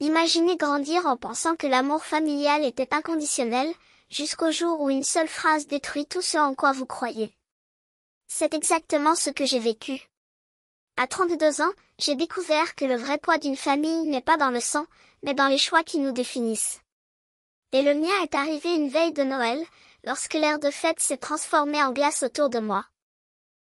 Imaginez grandir en pensant que l'amour familial était inconditionnel, jusqu'au jour où une seule phrase détruit tout ce en quoi vous croyez. C'est exactement ce que j'ai vécu. À 32 ans, j'ai découvert que le vrai poids d'une famille n'est pas dans le sang, mais dans les choix qui nous définissent. Et le mien est arrivé une veille de Noël, lorsque l'air de fête s'est transformé en glace autour de moi.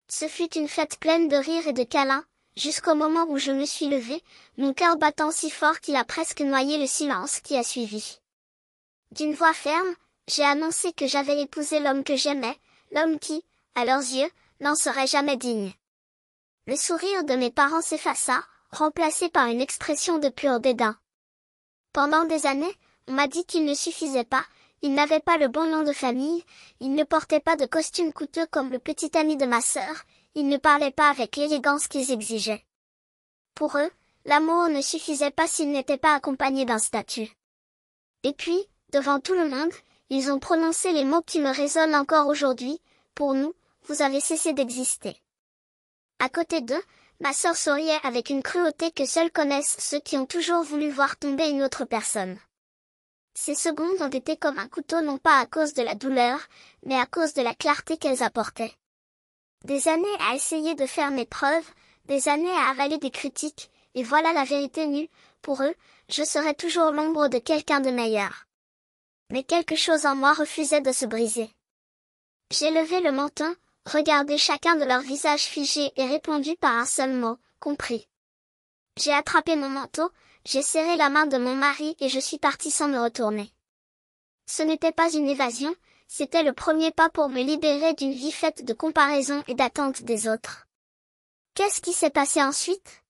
Ce fut une fête pleine de rires et de câlins, jusqu'au moment où je me suis levée, mon cœur battant si fort qu'il a presque noyé le silence qui a suivi. D'une voix ferme, j'ai annoncé que j'avais épousé l'homme que j'aimais, l'homme qui, à leurs yeux, n'en serait jamais digne. Le sourire de mes parents s'effaça, remplacé par une expression de pur dédain. Pendant des années, on m'a dit qu'il ne suffisait pas, il n'avait pas le bon nom de famille, il ne portait pas de costume coûteux comme le petit ami de ma sœur, il ne parlait pas avec l'élégance qu'ils exigeaient. Pour eux, l'amour ne suffisait pas s'il n'était pas accompagné d'un statut. Et puis, devant tout le monde, ils ont prononcé les mots qui me résonnent encore aujourd'hui, pour nous, vous avez cessé d'exister. À côté d'eux, ma sœur souriait avec une cruauté que seuls connaissent ceux qui ont toujours voulu voir tomber une autre personne. Ces secondes ont été comme un couteau non pas à cause de la douleur, mais à cause de la clarté qu'elles apportaient. Des années à essayer de faire mes preuves, des années à avaler des critiques, et voilà la vérité nue, pour eux, je serai toujours l'ombre de quelqu'un de meilleur. Mais quelque chose en moi refusait de se briser. J'ai levé le menton, regardé chacun de leurs visages figés et répondu par un seul mot, compris. J'ai attrapé mon manteau, j'ai serré la main de mon mari et je suis partie sans me retourner. Ce n'était pas une évasion, c'était le premier pas pour me libérer d'une vie faite de comparaisons et d'attentes des autres. Qu'est-ce qui s'est passé ensuite?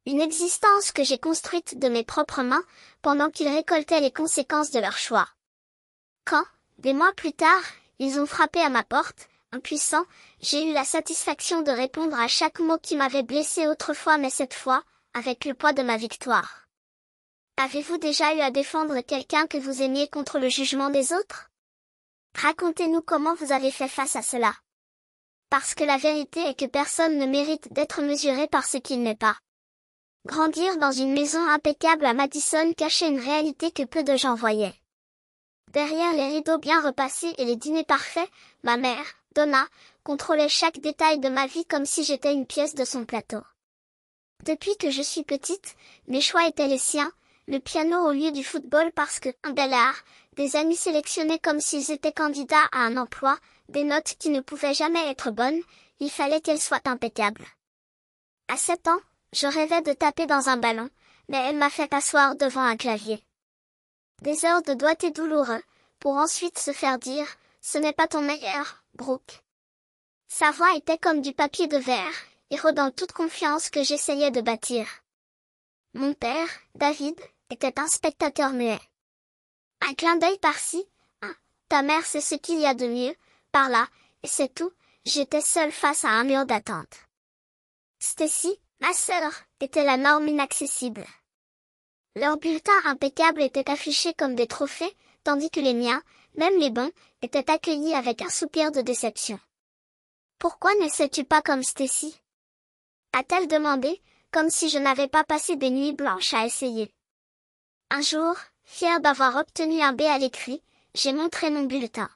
Une existence que j'ai construite de mes propres mains, pendant qu'ils récoltaient les conséquences de leurs choix. Quand, des mois plus tard, ils ont frappé à ma porte, impuissant, j'ai eu la satisfaction de répondre à chaque mot qui m'avait blessé autrefois mais cette fois, avec le poids de ma victoire. Avez-vous déjà eu à défendre quelqu'un que vous aimiez contre le jugement des autres? Racontez-nous comment vous avez fait face à cela. Parce que la vérité est que personne ne mérite d'être mesuré par ce qu'il n'est pas. Grandir dans une maison impeccable à Madison cachait une réalité que peu de gens voyaient. Derrière les rideaux bien repassés et les dîners parfaits, ma mère, Donna, contrôlait chaque détail de ma vie comme si j'étais une pièce de son plateau. Depuis que je suis petite, mes choix étaient les siens, le piano au lieu du football parce que, un bel art, des amis sélectionnés comme s'ils étaient candidats à un emploi, des notes qui ne pouvaient jamais être bonnes, il fallait qu'elles soient impeccables. À 7 ans, je rêvais de taper dans un ballon, mais elle m'a fait asseoir devant un clavier. Des heures de doigté douloureux, pour ensuite se faire dire, ce n'est pas ton meilleur, Brooke. Sa voix était comme du papier de verre, érodant toute confiance que j'essayais de bâtir. Mon père, David, était un spectateur muet. Un clin d'œil par-ci, ta mère sait ce qu'il y a de mieux, par là, et c'est tout, j'étais seule face à un mur d'attente. Stacy, ma sœur, était la norme inaccessible. Leurs bulletins impeccables étaient affichés comme des trophées, tandis que les miens, même les bons, étaient accueillis avec un soupir de déception. Pourquoi ne sais-tu pas comme Stacy? A-t-elle demandé, comme si je n'avais pas passé des nuits blanches à essayer. Un jour, fière d'avoir obtenu un B à l'écrit, j'ai montré mon bulletin.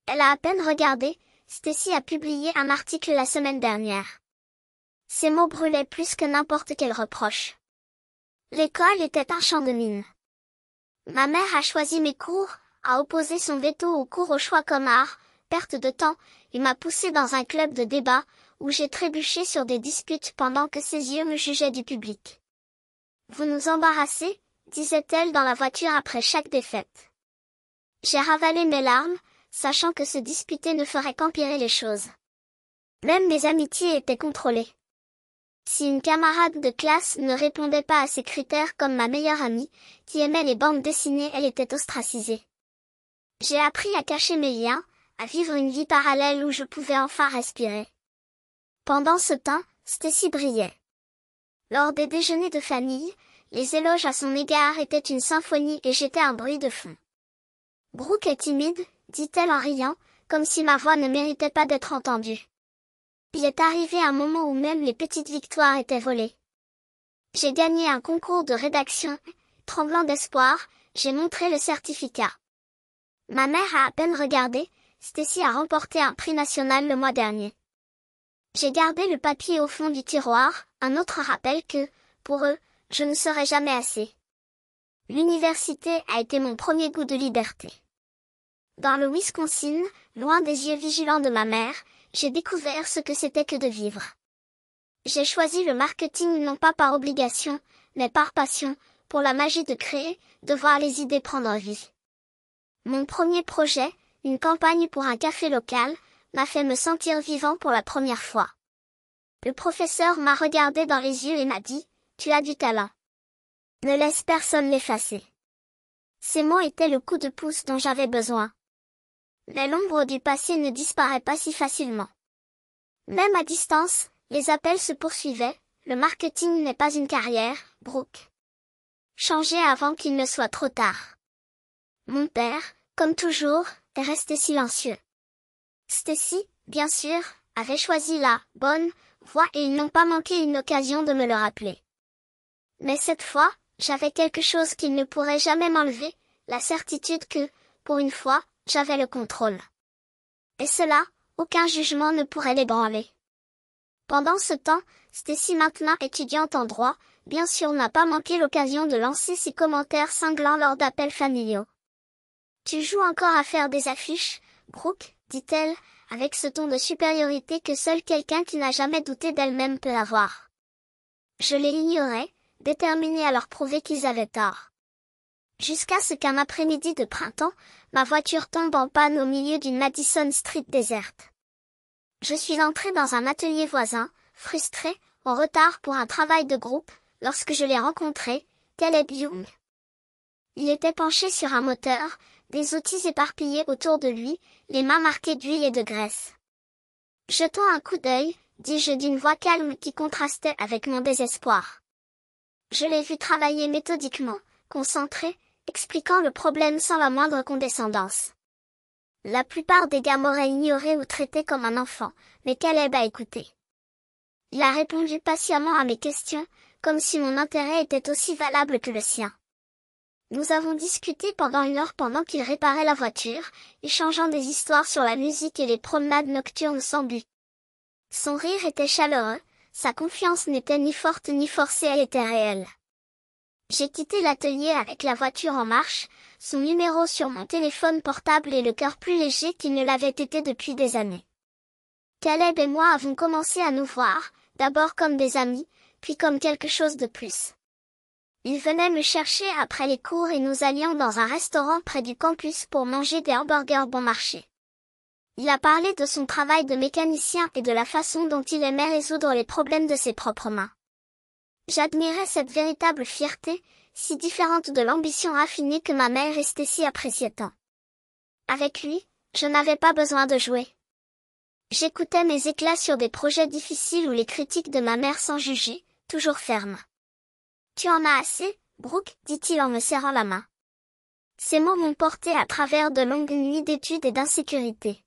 Elle a à peine regardé, Stacy a publié un article la semaine dernière. Ses mots brûlaient plus que n'importe quel reproche. L'école était un champ de mine. Ma mère a choisi mes cours, a opposé son veto aux cours au choix comme art, perte de temps, et m'a poussé dans un club de débat, où j'ai trébuché sur des disputes pendant que ses yeux me jugeaient du public. Vous nous embarrassez, disait-elle dans la voiture après chaque défaite. J'ai ravalé mes larmes, sachant que se disputer ne ferait qu'empirer les choses. Même mes amitiés étaient contrôlées. Si une camarade de classe ne répondait pas à ces critères comme ma meilleure amie, qui aimait les bandes dessinées, elle était ostracisée. J'ai appris à cacher mes liens, à vivre une vie parallèle où je pouvais enfin respirer. Pendant ce temps, Stacy brillait. Lors des déjeuners de famille, les éloges à son égard étaient une symphonie et j'étais un bruit de fond. Brooke est timide, dit-elle en riant, comme si ma voix ne méritait pas d'être entendue. Il est arrivé un moment où même les petites victoires étaient volées. J'ai gagné un concours de rédaction. Tremblant d'espoir, j'ai montré le certificat. Ma mère a à peine regardé, Stacy a remporté un prix national le mois dernier. J'ai gardé le papier au fond du tiroir, un autre rappel que, pour eux, je ne serai jamais assez. L'université a été mon premier goût de liberté. Dans le Wisconsin, loin des yeux vigilants de ma mère, j'ai découvert ce que c'était que de vivre. J'ai choisi le marketing non pas par obligation, mais par passion, pour la magie de créer, de voir les idées prendre vie. Mon premier projet, une campagne pour un café local, m'a fait me sentir vivant pour la première fois. Le professeur m'a regardé dans les yeux et m'a dit, « Tu as du talent. Ne laisse personne l'effacer. » Ces mots étaient le coup de pouce dont j'avais besoin. Mais l'ombre du passé ne disparaît pas si facilement. Même à distance, les appels se poursuivaient, le marketing n'est pas une carrière, Brooke. Changez avant qu'il ne soit trop tard. Mon père, comme toujours, est resté silencieux. Stacy, bien sûr, avait choisi la bonne voie et ils n'ont pas manqué une occasion de me le rappeler. Mais cette fois, j'avais quelque chose qu'ils ne pourraient jamais m'enlever, la certitude que, pour une fois, j'avais le contrôle. Et cela, aucun jugement ne pourrait l'ébranler. Pendant ce temps, Stacy, maintenant étudiante en droit, bien sûr n'a pas manqué l'occasion de lancer ses commentaires cinglants lors d'appels familiaux. « Tu joues encore à faire des affiches, Brooke ?» dit-elle, avec ce ton de supériorité que seul quelqu'un qui n'a jamais douté d'elle-même peut avoir. Je les ignorais, déterminée à leur prouver qu'ils avaient tort. Jusqu'à ce qu'un après-midi de printemps, ma voiture tombe en panne au milieu d'une Madison Street déserte. Je suis entrée dans un atelier voisin, frustrée, en retard pour un travail de groupe, lorsque je l'ai rencontré, Caleb Young. Il était penché sur un moteur, des outils éparpillés autour de lui, les mains marquées d'huile et de graisse. Jetant un coup d'œil, dis-je d'une voix calme qui contrastait avec mon désespoir. Je l'ai vu travailler méthodiquement, concentré, expliquant le problème sans la moindre condescendance. La plupart des gars m'auraient ignoré ou traité comme un enfant, mais Caleb a écouté. Il a répondu patiemment à mes questions, comme si mon intérêt était aussi valable que le sien. Nous avons discuté pendant 1 heure pendant qu'il réparait la voiture, échangeant des histoires sur la musique et les promenades nocturnes sans but. Son rire était chaleureux, sa confiance n'était ni forte ni forcée, elle était réelle. J'ai quitté l'atelier avec la voiture en marche, son numéro sur mon téléphone portable et le cœur plus léger qu'il ne l'avait été depuis des années. Caleb et moi avons commencé à nous voir, d'abord comme des amis, puis comme quelque chose de plus. Il venait me chercher après les cours et nous allions dans un restaurant près du campus pour manger des hamburgers bon marché. Il a parlé de son travail de mécanicien et de la façon dont il aimait résoudre les problèmes de ses propres mains. J'admirais cette véritable fierté, si différente de l'ambition raffinée que ma mère et Stacy appréciaient tant. Avec lui, je n'avais pas besoin de jouer. J'écoutais mes éclats sur des projets difficiles ou les critiques de ma mère sans juger, toujours ferme. « Tu en as assez, Brooke ?» dit-il en me serrant la main. Ces mots m'ont porté à travers de longues nuits d'études et d'insécurité.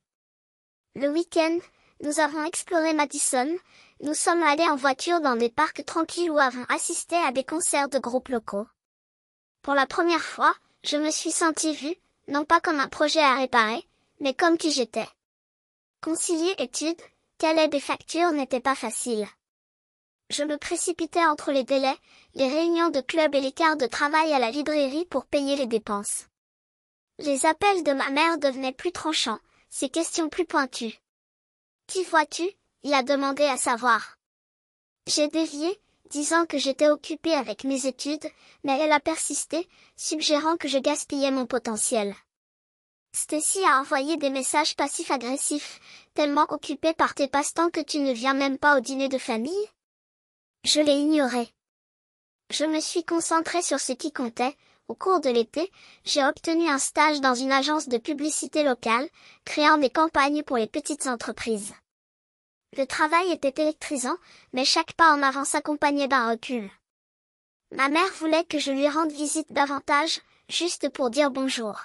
Le week-end, nous avons exploré Madison, nous sommes allés en voiture dans des parcs tranquilles ou avons assisté à des concerts de groupes locaux. Pour la première fois, je me suis sentie vue, non pas comme un projet à réparer, mais comme qui j'étais. Concilier études, Caleb et factures n'était pas facile. Je me précipitais entre les délais, les réunions de club et les quarts de travail à la librairie pour payer les dépenses. Les appels de ma mère devenaient plus tranchants, ses questions plus pointues. « Qui vois-tu » il a demandé à savoir. J'ai dévié, disant que j'étais occupée avec mes études, mais elle a persisté, suggérant que je gaspillais mon potentiel. Stacy a envoyé des messages passifs-agressifs, tellement occupée par tes passe-temps que tu ne viens même pas au dîner de famille? Je l'ai ignoré. Je me suis concentrée sur ce qui comptait. Au cours de l'été, j'ai obtenu un stage dans une agence de publicité locale, créant des campagnes pour les petites entreprises. Le travail était électrisant, mais chaque pas en avant s'accompagnait d'un recul. Ma mère voulait que je lui rende visite davantage, juste pour dire bonjour.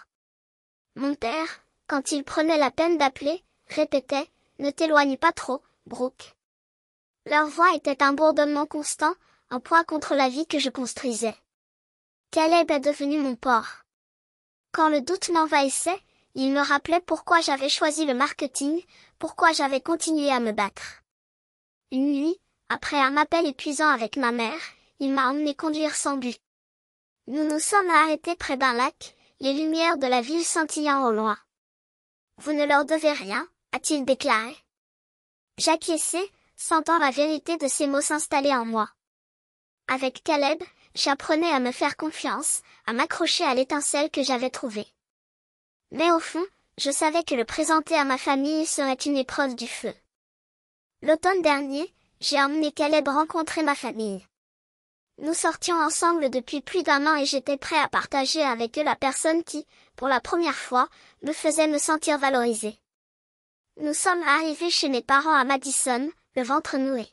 Mon père, quand il prenait la peine d'appeler, répétait « Ne t'éloigne pas trop, Brooke ». Leur voix était un bourdonnement constant, un poids contre la vie que je construisais. Caleb est devenu mon port. Quand le doute m'envahissait, il me rappelait pourquoi j'avais choisi le marketing, pourquoi j'avais continué à me battre. Une nuit, après un appel épuisant avec ma mère, il m'a emmené conduire sans but. Nous nous sommes arrêtés près d'un lac, les lumières de la ville scintillant au loin. Vous ne leur devez rien, a-t-il déclaré. J'acquiesçai, sentant la vérité de ces mots s'installer en moi. Avec Caleb, j'apprenais à me faire confiance, à m'accrocher à l'étincelle que j'avais trouvée. Mais au fond, je savais que le présenter à ma famille serait une épreuve du feu. L'automne dernier, j'ai emmené Caleb rencontrer ma famille. Nous sortions ensemble depuis plus d'un an et j'étais prêt à partager avec eux la personne qui, pour la première fois, me faisait me sentir valorisé. Nous sommes arrivés chez mes parents à Madison, le ventre noué.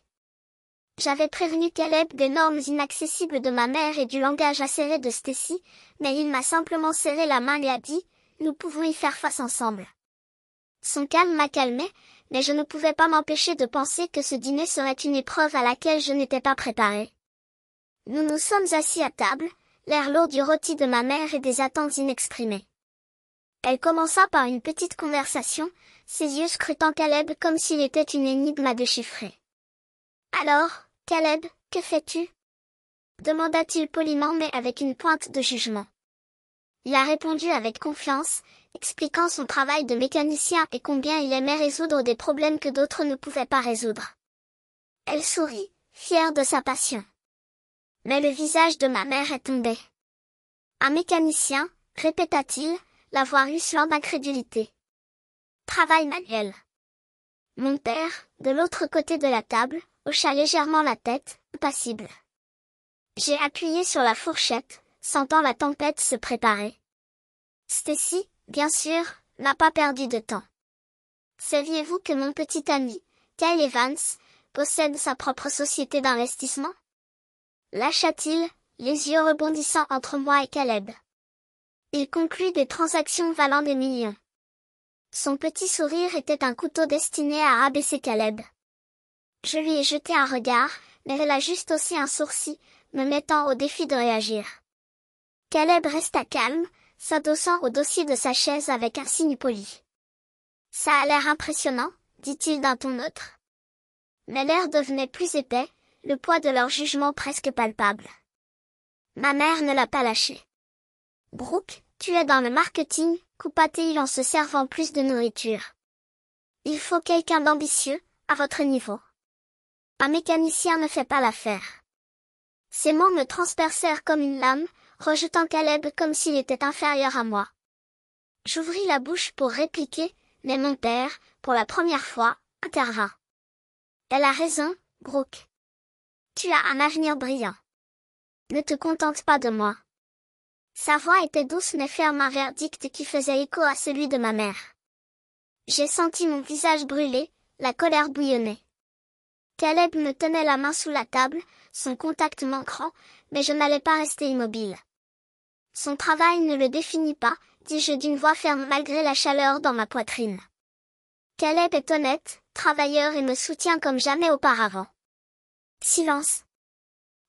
J'avais prévenu Caleb des normes inaccessibles de ma mère et du langage acéré de Stacy, mais il m'a simplement serré la main et a dit, nous pouvons y faire face ensemble. Son calme m'a calmé, mais je ne pouvais pas m'empêcher de penser que ce dîner serait une épreuve à laquelle je n'étais pas préparée. Nous nous sommes assis à table, l'air lourd du rôti de ma mère et des attentes inexprimées. Elle commença par une petite conversation, ses yeux scrutant Caleb comme s'il était une énigme à déchiffrer. « Alors, Caleb, que fais-tu » demanda-t-il poliment mais avec une pointe de jugement. Il a répondu avec confiance, expliquant son travail de mécanicien et combien il aimait résoudre des problèmes que d'autres ne pouvaient pas résoudre. Elle sourit, fière de sa passion. Mais le visage de ma mère est tombé. « Un mécanicien » répéta-t-il, la voix ruisselant d'incrédulité. « Travail manuel. » Mon père, de l'autre côté de la table, hocha légèrement la tête, impassible. J'ai appuyé sur la fourchette, sentant la tempête se préparer. Stacy, bien sûr, n'a pas perdu de temps. Saviez-vous que mon petit ami, Kyle Evans, possède sa propre société d'investissement? Lâcha-t-il, les yeux rebondissant entre moi et Caleb. Il conclut des transactions valant des millions. Son petit sourire était un couteau destiné à rabaisser Caleb. Je lui ai jeté un regard, mais elle a juste haussé un sourcil, me mettant au défi de réagir. Caleb resta calme, s'adossant au dossier de sa chaise avec un signe poli. « Ça a l'air impressionnant, dit-il d'un ton neutre. » Mais l'air devenait plus épais, le poids de leur jugement presque palpable. Ma mère ne l'a pas lâché. « Brooke, tu es dans le marketing, coupa-t-il en se servant plus de nourriture. Il faut quelqu'un d'ambitieux, à votre niveau. Un mécanicien ne fait pas l'affaire. » Ces mots me transpercèrent comme une lame, rejetant Caleb comme s'il était inférieur à moi. J'ouvris la bouche pour répliquer, mais mon père, pour la première fois, intervint. « Elle a raison, Brooke. Tu as un avenir brillant. Ne te contente pas de moi. » Sa voix était douce mais ferme, un verdict qui faisait écho à celui de ma mère. J'ai senti mon visage brûler, la colère bouillonnait. Caleb me tenait la main sous la table, son contact m'ancrant, mais je n'allais pas rester immobile. Son travail ne le définit pas, dis-je d'une voix ferme malgré la chaleur dans ma poitrine. Caleb est honnête, travailleur et me soutient comme jamais auparavant. Silence.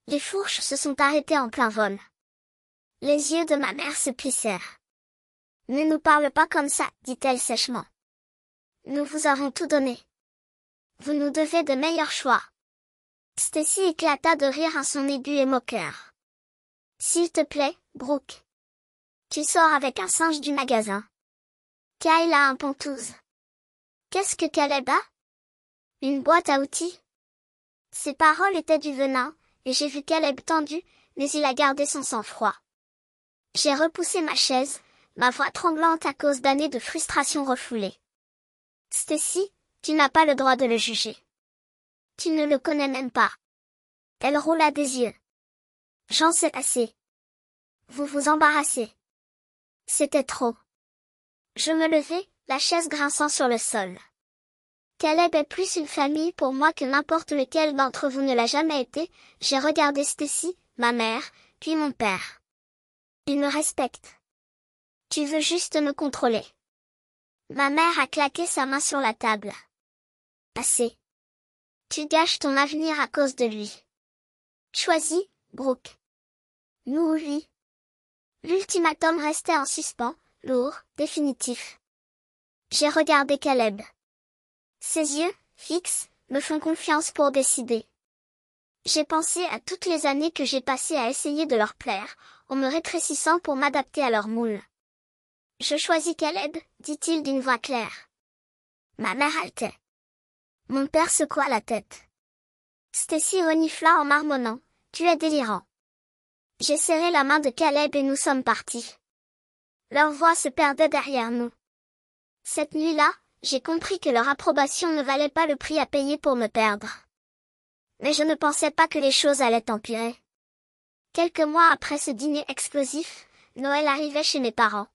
Les fourches se sont arrêtées en plein vol. Les yeux de ma mère se plissèrent. « Ne nous parle pas comme ça, dit-elle sèchement. Nous vous avons tout donné. Vous nous devez de meilleurs choix. » Stacy éclata de rire à son aigu et moqueur. « S'il te plaît, Brooke. Tu sors avec un singe du magasin. Kyle a un pantouse. Qu'est-ce que Caleb a? Une boîte à outils. » Ces paroles étaient du venin, et j'ai vu Caleb tendu, mais il a gardé son sang-froid. J'ai repoussé ma chaise, ma voix tremblante à cause d'années de frustration refoulée. « Stacy, tu n'as pas le droit de le juger. Tu ne le connais même pas. » Elle roula des yeux. « J'en sais assez. Vous vous embarrassez. » C'était trop. Je me levai, la chaise grinçant sur le sol. Caleb est plus une famille pour moi que n'importe lequel d'entre vous ne l'a jamais été. J'ai regardé Stacy, ma mère, puis mon père. Il me respecte. Tu veux juste me contrôler. Ma mère a claqué sa main sur la table. Assez. Tu gâches ton avenir à cause de lui. Choisi, Brooke. Nous ou lui. L'ultimatum restait en suspens, lourd, définitif. J'ai regardé Caleb. Ses yeux, fixes, me font confiance pour décider. J'ai pensé à toutes les années que j'ai passées à essayer de leur plaire, en me rétrécissant pour m'adapter à leur moule. Je choisis Caleb, dit-il d'une voix claire. Ma mère haletait. Mon père secoua la tête. Stacy renifla en marmonnant. Tu es délirant. J'ai serré la main de Caleb et nous sommes partis. Leur voix se perdait derrière nous. Cette nuit-là, j'ai compris que leur approbation ne valait pas le prix à payer pour me perdre. Mais je ne pensais pas que les choses allaient empirer. Quelques mois après ce dîner explosif, Noël arrivait chez mes parents.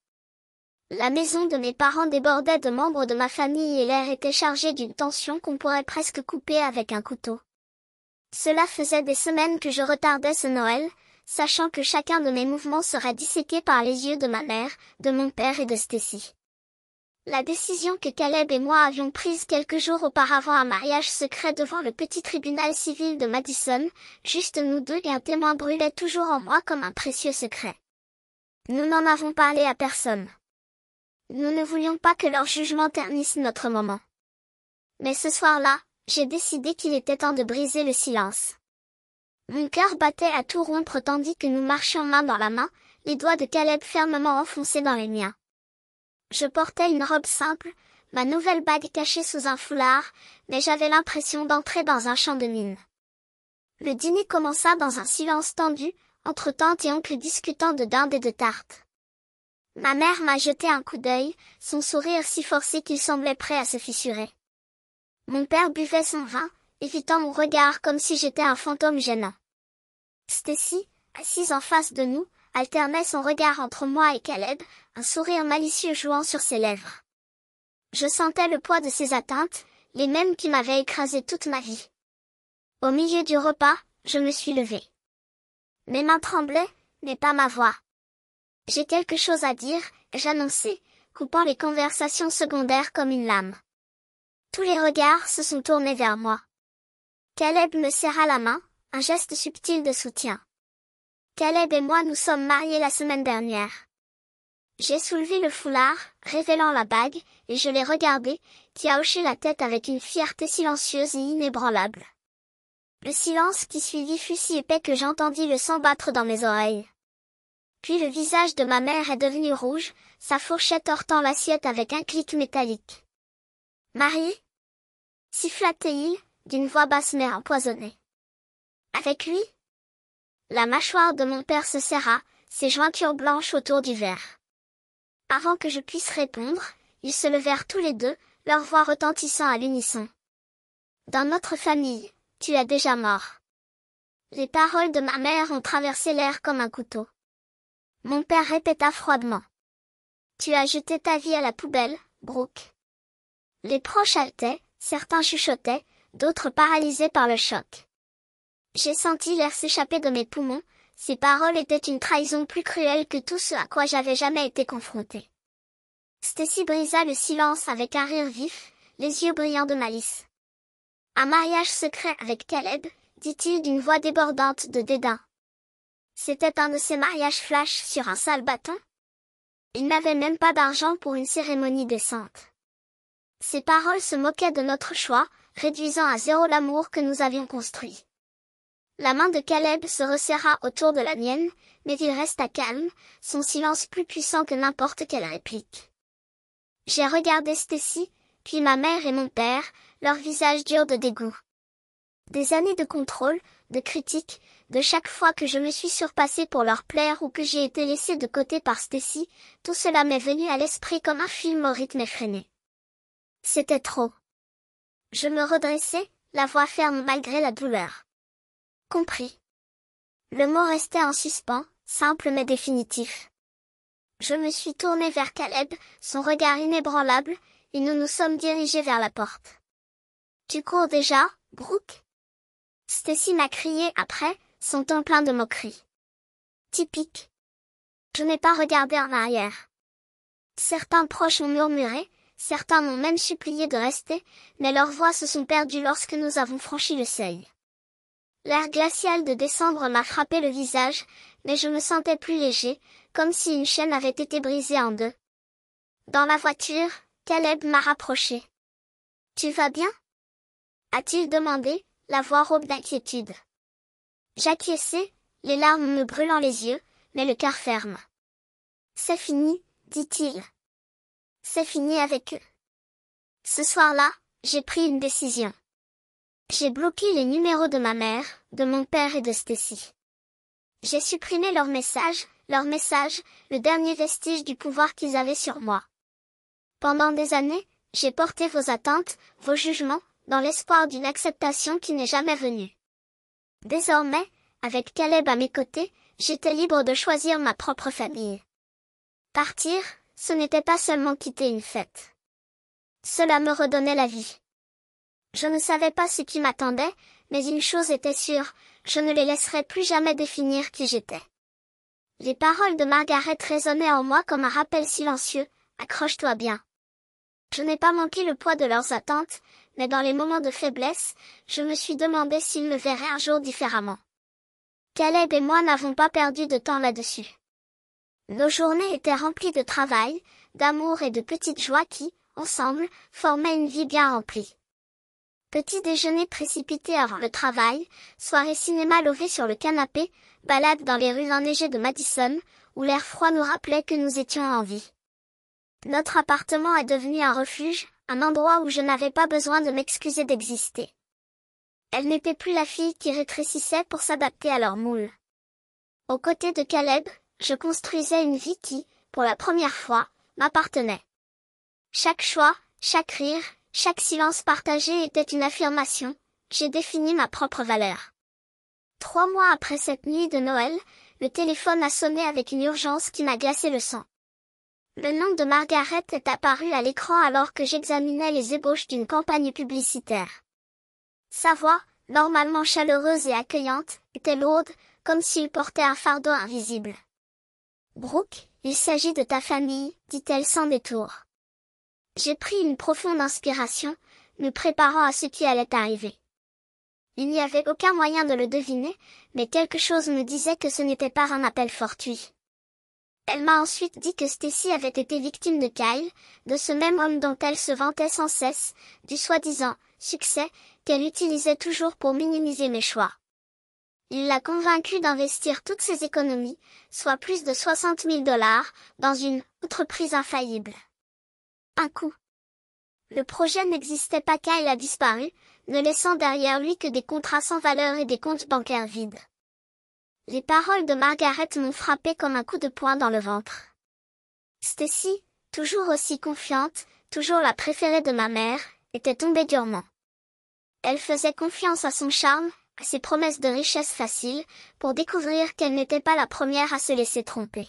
La maison de mes parents débordait de membres de ma famille et l'air était chargé d'une tension qu'on pourrait presque couper avec un couteau. Cela faisait des semaines que je retardais ce Noël, sachant que chacun de mes mouvements serait disséqué par les yeux de ma mère, de mon père et de Stacy. La décision que Caleb et moi avions prise quelques jours auparavant, un mariage secret devant le petit tribunal civil de Madison, juste nous deux et un témoin, brûlait toujours en moi comme un précieux secret. Nous n'en avons parlé à personne. Nous ne voulions pas que leur jugement ternisse notre moment. Mais ce soir-là, j'ai décidé qu'il était temps de briser le silence. Mon cœur battait à tout rompre tandis que nous marchions main dans la main, les doigts de Caleb fermement enfoncés dans les miens. Je portais une robe simple, ma nouvelle bague cachée sous un foulard, mais j'avais l'impression d'entrer dans un champ de mines. Le dîner commença dans un silence tendu, entre tante et oncle discutant de dinde et de tarte. Ma mère m'a jeté un coup d'œil, son sourire si forcé qu'il semblait prêt à se fissurer. Mon père buvait son vin, évitant mon regard comme si j'étais un fantôme gênant. Stacy, assise en face de nous, alternait son regard entre moi et Caleb, un sourire malicieux jouant sur ses lèvres. Je sentais le poids de ses atteintes, les mêmes qui m'avaient écrasé toute ma vie. Au milieu du repas, je me suis levée. Mes mains tremblaient, mais pas ma voix. J'ai quelque chose à dire, j'annonçai, coupant les conversations secondaires comme une lame. Tous les regards se sont tournés vers moi. Caleb me serra la main, un geste subtil de soutien. Caleb et moi nous sommes mariés la semaine dernière. J'ai soulevé le foulard, révélant la bague, et je l'ai regardé, qui a hoché la tête avec une fierté silencieuse et inébranlable. Le silence qui suivit fut si épais que j'entendis le sang battre dans mes oreilles. Puis le visage de ma mère est devenu rouge, sa fourchette heurtant l'assiette avec un clic métallique. « Marie » siffla-t-il, d'une voix basse mais empoisonnée. « Avec lui » La mâchoire de mon père se serra, ses jointures blanches autour du verre. Avant que je puisse répondre, ils se levèrent tous les deux, leur voix retentissant à l'unisson. « Dans notre famille, tu es déjà mort. » Les paroles de ma mère ont traversé l'air comme un couteau. Mon père répéta froidement. « Tu as jeté ta vie à la poubelle, Brooke. » Les proches haletaient, certains chuchotaient, d'autres paralysés par le choc. J'ai senti l'air s'échapper de mes poumons, ces paroles étaient une trahison plus cruelle que tout ce à quoi j'avais jamais été confrontée. Stacy brisa le silence avec un rire vif, les yeux brillants de malice. « Un mariage secret avec Caleb » dit-il d'une voix débordante de dédain. C'était un de ces mariages flash sur un sale bâton. Il n'avait même pas d'argent pour une cérémonie décente. Ces paroles se moquaient de notre choix, réduisant à zéro l'amour que nous avions construit. La main de Caleb se resserra autour de la mienne, mais il resta calme, son silence plus puissant que n'importe quelle réplique. J'ai regardé Stacy, puis ma mère et mon père, leurs visages durs de dégoût. Des années de contrôle, de critique, de chaque fois que je me suis surpassée pour leur plaire ou que j'ai été laissée de côté par Stacy, tout cela m'est venu à l'esprit comme un film au rythme effréné. C'était trop. Je me redressai, la voix ferme malgré la douleur. Compris. Le mot restait en suspens, simple mais définitif. Je me suis tournée vers Caleb, son regard inébranlable, et nous nous sommes dirigés vers la porte. « Tu cours déjà, Brooke ?» Stacy m'a crié après, son ton plein de moquerie. Typique. Je n'ai pas regardé en arrière. Certains proches ont murmuré, certains m'ont même supplié de rester, mais leurs voix se sont perdues lorsque nous avons franchi le seuil. L'air glacial de décembre m'a frappé le visage, mais je me sentais plus léger, comme si une chaîne avait été brisée en deux. Dans la voiture, Caleb m'a rapproché. Tu vas bien? A-t-il demandé, la voix rauque d'inquiétude. J'acquiesçai, les larmes me brûlant les yeux, mais le cœur ferme. C'est fini, dit-il. C'est fini avec eux. Ce soir-là, j'ai pris une décision. J'ai bloqué les numéros de ma mère, de mon père et de Stacy. J'ai supprimé leur message, le dernier vestige du pouvoir qu'ils avaient sur moi. Pendant des années, j'ai porté vos attentes, vos jugements, dans l'espoir d'une acceptation qui n'est jamais venue. Désormais, avec Caleb à mes côtés, j'étais libre de choisir ma propre famille. Partir, ce n'était pas seulement quitter une fête. Cela me redonnait la vie. Je ne savais pas ce qui m'attendait, mais une chose était sûre, je ne les laisserais plus jamais définir qui j'étais. Les paroles de Margaret résonnaient en moi comme un rappel silencieux, accroche-toi bien. Je n'ai pas manqué le poids de leurs attentes, mais dans les moments de faiblesse, je me suis demandé s'ils me verraient un jour différemment. Caleb et moi n'avons pas perdu de temps là-dessus. Nos journées étaient remplies de travail, d'amour et de petites joies qui, ensemble, formaient une vie bien remplie. Petit déjeuner précipité avant le travail, soirée cinéma levée sur le canapé, balade dans les rues enneigées de Madison, où l'air froid nous rappelait que nous étions en vie. Notre appartement est devenu un refuge, un endroit où je n'avais pas besoin de m'excuser d'exister. Elle n'était plus la fille qui rétrécissait pour s'adapter à leur moule. Aux côtés de Caleb, je construisais une vie qui, pour la première fois, m'appartenait. Chaque choix, chaque rire, chaque silence partagé était une affirmation, j'ai défini ma propre valeur. 3 mois après cette nuit de Noël, le téléphone a sonné avec une urgence qui m'a glacé le sang. Le nom de Margaret est apparu à l'écran alors que j'examinais les ébauches d'une campagne publicitaire. Sa voix, normalement chaleureuse et accueillante, était lourde, comme s'il portait un fardeau invisible. « Brooke, il s'agit de ta famille, dit-elle sans détour. » J'ai pris une profonde inspiration, me préparant à ce qui allait arriver. Il n'y avait aucun moyen de le deviner, mais quelque chose me disait que ce n'était pas un appel fortuit. Elle m'a ensuite dit que Stacy avait été victime de Kyle, de ce même homme dont elle se vantait sans cesse, du soi-disant succès qu'elle utilisait toujours pour minimiser mes choix. Il l'a convaincue d'investir toutes ses économies, soit plus de 60 000 $, dans une entreprise infaillible. Un coup. Le projet n'existait pas, Kyle a disparu, ne laissant derrière lui que des contrats sans valeur et des comptes bancaires vides. Les paroles de Margaret m'ont frappé comme un coup de poing dans le ventre. Stacy, toujours aussi confiante, toujours la préférée de ma mère, était tombée durement. Elle faisait confiance à son charme, à ses promesses de richesse facile, pour découvrir qu'elle n'était pas la première à se laisser tromper.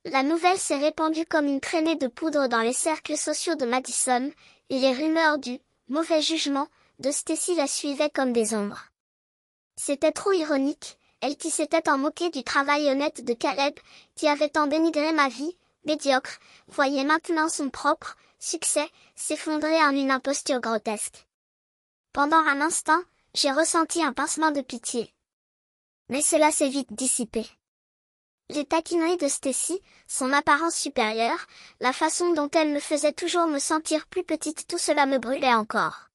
La nouvelle s'est répandue comme une traînée de poudre dans les cercles sociaux de Madison, et les rumeurs du « mauvais jugement » de Stacy la suivaient comme des ombres. C'était trop ironique, elle qui s'était en moquée du travail honnête de Caleb, qui avait tant dénigré ma vie, médiocre, voyait maintenant son propre succès s'effondrer en une imposture grotesque. Pendant un instant, j'ai ressenti un pincement de pitié. Mais cela s'est vite dissipé. Les taquineries de Stacy, son apparence supérieure, la façon dont elle me faisait toujours me sentir plus petite, tout cela me brûlait encore.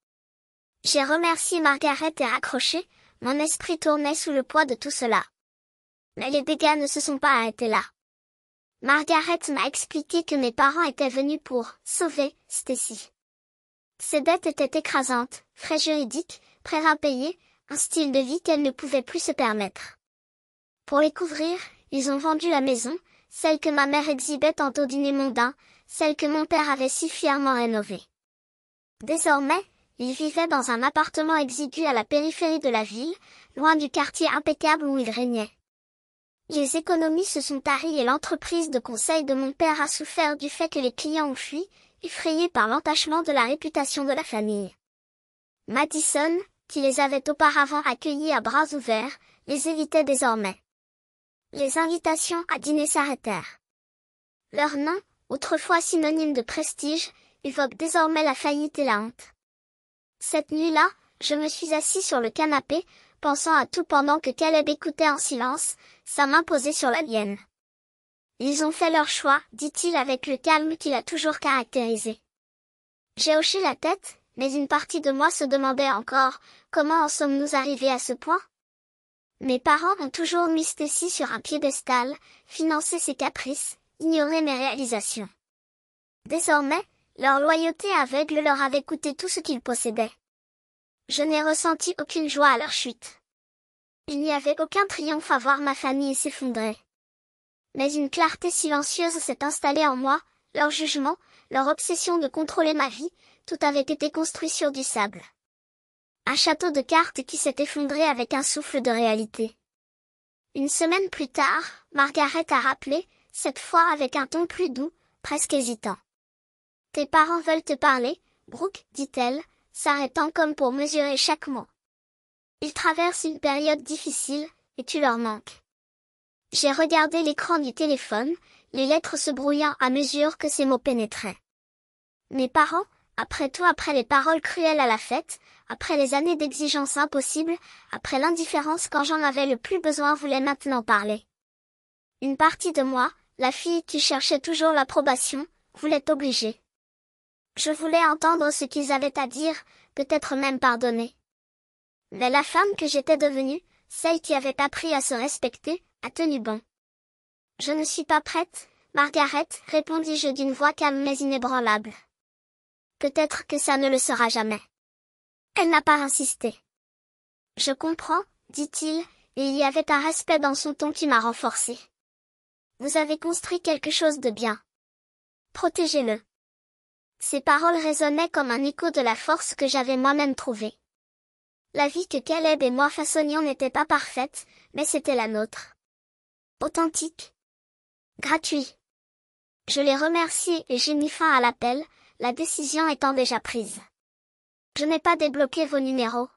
J'ai remercié Margaret et raccroché, mon esprit tournait sous le poids de tout cela. Mais les dégâts ne se sont pas arrêtés là. Margaret m'a expliqué que mes parents étaient venus pour sauver Stacy. Ses dettes étaient écrasantes, frais juridiques, prêts impayés, un style de vie qu'elle ne pouvait plus se permettre. Pour les couvrir, ils ont vendu la maison, celle que ma mère exhibait en au dîner mondain, celle que mon père avait si fièrement rénovée. Désormais, ils vivaient dans un appartement exigu à la périphérie de la ville, loin du quartier impeccable où ils régnaient. Les économies se sont taries et l'entreprise de conseil de mon père a souffert du fait que les clients ont fui, effrayés par l'entachement de la réputation de la famille. Madison, qui les avait auparavant accueillis à bras ouverts, les évitait désormais. Les invitations à dîner s'arrêtèrent. Leur nom, autrefois synonyme de prestige, évoque désormais la faillite et la honte. Cette nuit-là, je me suis assis sur le canapé, pensant à tout pendant que Caleb écoutait en silence, sa main posée sur la mienne. Ils ont fait leur choix, dit-il avec le calme qui l'a toujours caractérisé. J'ai hoché la tête, mais une partie de moi se demandait encore, comment en sommes-nous arrivés à ce point? Mes parents ont toujours mis Stacy sur un piédestal, financé ses caprices, ignoré mes réalisations. Désormais, leur loyauté aveugle leur avait coûté tout ce qu'ils possédaient. Je n'ai ressenti aucune joie à leur chute. Il n'y avait aucun triomphe à voir ma famille s'effondrer. Mais une clarté silencieuse s'est installée en moi, leur jugement, leur obsession de contrôler ma vie, tout avait été construit sur du sable. Un château de cartes qui s'est effondré avec un souffle de réalité. Une semaine plus tard, Margaret a rappelé, cette fois avec un ton plus doux, presque hésitant. Tes parents veulent te parler, Brooke, dit-elle, s'arrêtant comme pour mesurer chaque mot. Ils traversent une période difficile, et tu leur manques. J'ai regardé l'écran du téléphone, les lettres se brouillant à mesure que ces mots pénétraient. Mes parents, après tout, après les paroles cruelles à la fête, après les années d'exigences impossibles, après l'indifférence quand j'en avais le plus besoin, voulaient maintenant parler. Une partie de moi, la fille qui cherchait toujours l'approbation, voulait obliger. Je voulais entendre ce qu'ils avaient à dire, peut-être même pardonner. Mais la femme que j'étais devenue, celle qui avait appris à se respecter, a tenu bon. Je ne suis pas prête, Margaret, répondis-je d'une voix calme mais inébranlable. Peut-être que ça ne le sera jamais. Elle n'a pas insisté. Je comprends, dit-il, et il y avait un respect dans son ton qui m'a renforcé. Vous avez construit quelque chose de bien. Protégez-le. Ces paroles résonnaient comme un écho de la force que j'avais moi-même trouvée. La vie que Caleb et moi façonnions n'était pas parfaite, mais c'était la nôtre. Authentique. Gratuit. Je les remerciai et j'ai mis fin à l'appel, la décision étant déjà prise. Je n'ai pas débloqué vos numéros.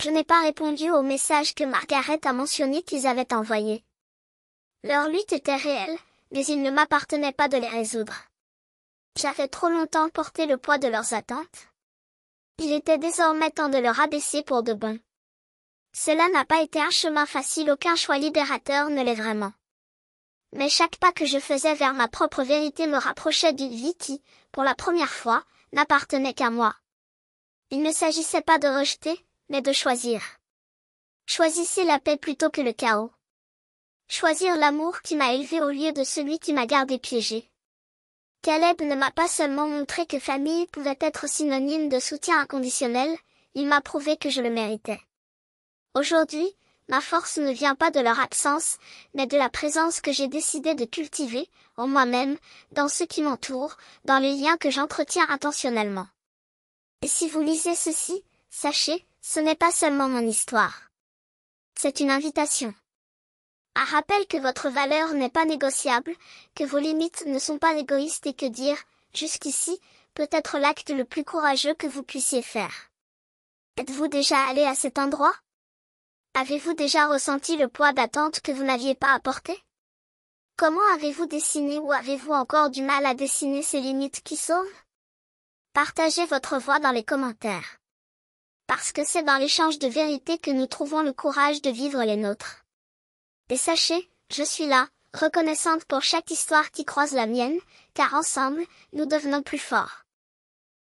Je n'ai pas répondu aux messages que Margaret a mentionnés qu'ils avaient envoyés. Leur lutte était réelle, mais il ne m'appartenait pas de les résoudre. J'avais trop longtemps porté le poids de leurs attentes. Il était désormais temps de le rabaisser pour de bon. Cela n'a pas été un chemin facile, aucun choix libérateur ne l'est vraiment. Mais chaque pas que je faisais vers ma propre vérité me rapprochait d'une vie qui, pour la première fois, n'appartenait qu'à moi. Il ne s'agissait pas de rejeter, mais de choisir. Choisissez la paix plutôt que le chaos. Choisir l'amour qui m'a élevé au lieu de celui qui m'a gardé piégé. Caleb ne m'a pas seulement montré que famille pouvait être synonyme de soutien inconditionnel, il m'a prouvé que je le méritais. Aujourd'hui, ma force ne vient pas de leur absence, mais de la présence que j'ai décidé de cultiver, en moi-même, dans ceux qui m'entourent, dans les liens que j'entretiens intentionnellement. Et si vous lisez ceci, sachez, ce n'est pas seulement mon histoire. C'est une invitation. Un rappel que votre valeur n'est pas négociable, que vos limites ne sont pas égoïstes et que dire, jusqu'ici, peut être l'acte le plus courageux que vous puissiez faire. Êtes-vous déjà allé à cet endroit? Avez-vous déjà ressenti le poids d'attente que vous n'aviez pas apporté? Comment avez-vous dessiné ou avez-vous encore du mal à dessiner ces limites qui sauvent? Partagez votre voix dans les commentaires. Parce que c'est dans l'échange de vérité que nous trouvons le courage de vivre les nôtres. Et sachez, je suis là, reconnaissante pour chaque histoire qui croise la mienne, car ensemble, nous devenons plus forts.